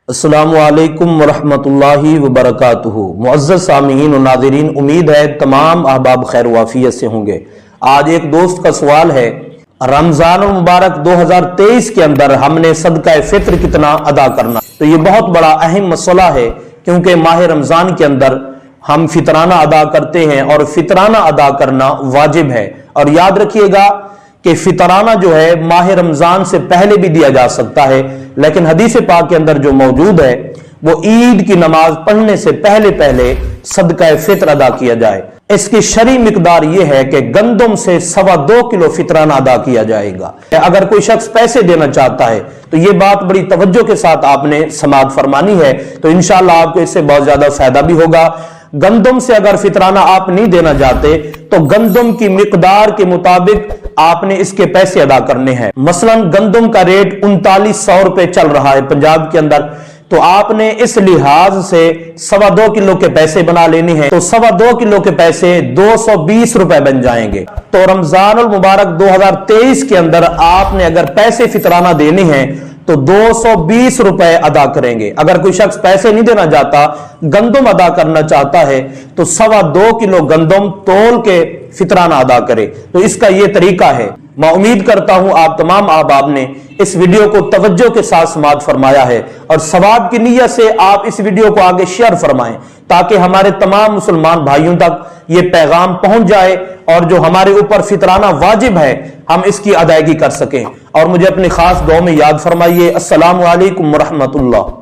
अस्सलामु अलैकुम वरहमतुल्लाहि वबरकातुहू। मुअज़्ज़ज़ सामीईन और नाज़रीन, उम्मीद है तमाम अहबाब खैर वाफियत से होंगे। आज एक दोस्त का सवाल है, रमज़ान मुबारक 2023 के अंदर हमने सदका फित्र कितना अदा करना। तो ये बहुत बड़ा अहम मसला है, क्योंकि माह रमज़ान के अंदर हम फितराना अदा करते हैं और फितराना अदा करना वाजिब है। और याद रखिएगा कि फितराना जो है माह रमजान से पहले भी दिया जा सकता है, लेकिन हदीस पाक के अंदर जो मौजूद है वो ईद की नमाज पढ़ने से पहले पहले सदका फित्र अदा किया जाए। इसकी शरई मिकदार यह है कि गंदम से 2.25 किलो फितराना अदा किया जाएगा। अगर कोई शख्स पैसे देना चाहता है तो ये बात बड़ी तवज्जो के साथ आपने समाअत फरमानी है, तो इंशाअल्लाह आपको इससे बहुत ज्यादा फायदा भी होगा। गंदम से अगर फितराना आप नहीं देना चाहते तो गंदम की मिकदार के मुताबिक आपने इसके पैसे अदा करने हैं। मसलन गंदम का रेट 3900 रुपए चल रहा है पंजाब के अंदर, तो आपने इस लिहाज से 2.25 किलो के पैसे बना लेने हैं। तो 2.25 किलो के पैसे 220 रुपए बन जाएंगे। तो रमजानुल मुबारक 2023 के अंदर आपने अगर पैसे फितराना देने हैं तो 220 रुपए अदा करेंगे। अगर कोई शख्स पैसे नहीं देना चाहता, गंदम अदा करना चाहता है, तो 2.25 किलो गंदम तोल के फितराना अदा करे। तो इसका यह तरीका है। मैं उम्मीद करता हूं आप तमाम अहबाब ने इस वीडियो को तवज्जो के साथ समाअत फरमाया है, और सवाब की नीयत से आप इस वीडियो को आगे शेयर फरमाएं, ताकि हमारे तमाम मुसलमान भाइयों तक ये पैगाम पहुंच जाए और जो हमारे ऊपर फितराना वाजिब है हम इसकी अदायगी कर सकें। और मुझे अपनी खास दुआ में याद फरमाइए। अस्सलामु अलैकुम वरहमतुल्लाह।